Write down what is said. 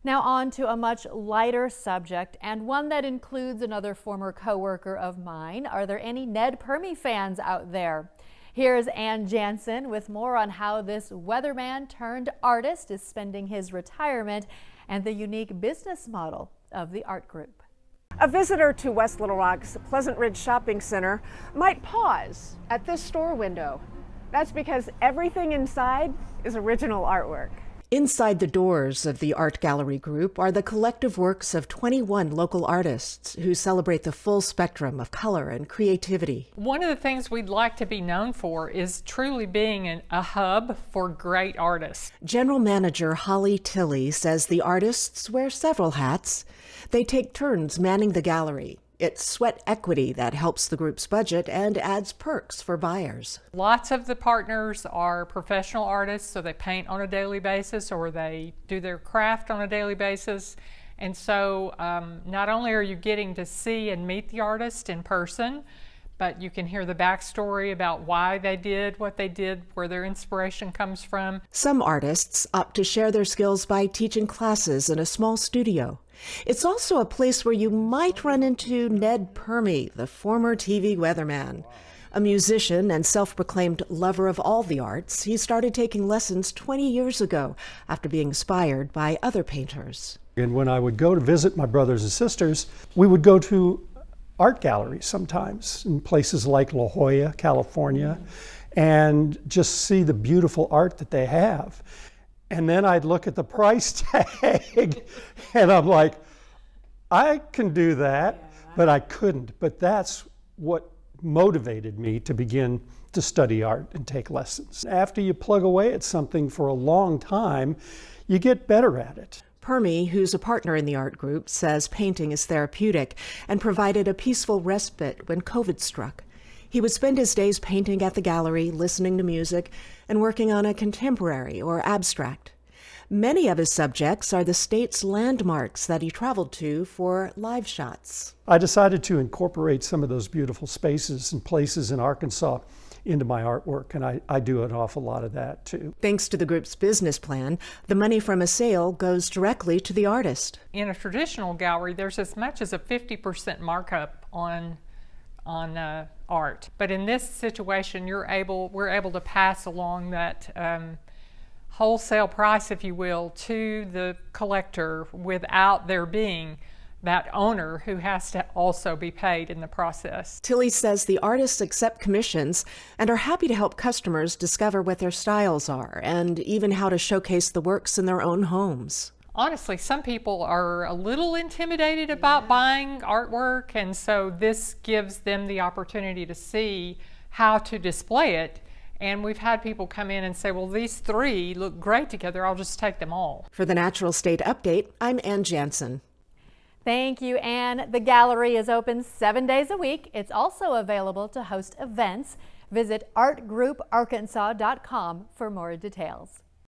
Now on to a much lighter subject, and one that includes another former co-worker of mine. Are there any Ned Perme fans out there? Here's Anne Jansen with more on how this weatherman turned artist is spending his retirement and the unique business model of the art group. A visitor to West Little Rock's Pleasant Ridge Shopping Center might pause at this store window. That's because everything inside is original artwork. Inside the doors of the art gallery group are the collective works of 21 local artists who celebrate the full spectrum of color and creativity. One of the things we'd like to be known for is truly being a hub for great artists. General Manager Holly Tilley says the artists wear several hats. They take turns manning the gallery. It's sweat equity that helps the group's budget and adds perks for buyers. Lots of the partners are professional artists, so they paint on a daily basis or they do their craft on a daily basis. And so not only are you getting to see and meet the artist in person, but you can hear the backstory about why they did what they did, where their inspiration comes from. Some artists opt to share their skills by teaching classes in a small studio. It's also a place where you might run into Ned Perme, the former TV weatherman. A musician and self-proclaimed lover of all the arts, he started taking lessons 20 years ago after being inspired by other painters. And when I would go to visit my brothers and sisters, we would go to art galleries sometimes in places like La Jolla, California, and just see the beautiful art that they have. And then I'd look at the price tag and I'm like, I can do that, but I couldn't. But that's what motivated me to begin to study art and take lessons. After you plug away at something for a long time, you get better at it. Perme, who's a partner in the art group, says painting is therapeutic and provided a peaceful respite when COVID struck. He would spend his days painting at the gallery, listening to music, and working on a contemporary or abstract. Many of his subjects are the state's landmarks that he traveled to for live shots. I decided to incorporate some of those beautiful spaces and places in Arkansas into my artwork, and I do an awful lot of that too. Thanks to the group's business plan, the money from a sale goes directly to the artist. In a traditional gallery, there's as much as a 50% markup on art. But in this situation, we're able to pass along that wholesale price, if you will, to the collector without there being that owner who has to also be paid in the process. Tilley says the artists accept commissions and are happy to help customers discover what their styles are and even how to showcase the works in their own homes. Honestly, some people are a little intimidated about buying artwork, and so this gives them the opportunity to see how to display it. And we've had people come in and say, well, these three look great together, I'll just take them all. For the Natural State Update, I'm Anne Jansen. Thank you, Anne. The gallery is open 7 days a week. It's also available to host events. Visit artgrouparkansas.com for more details.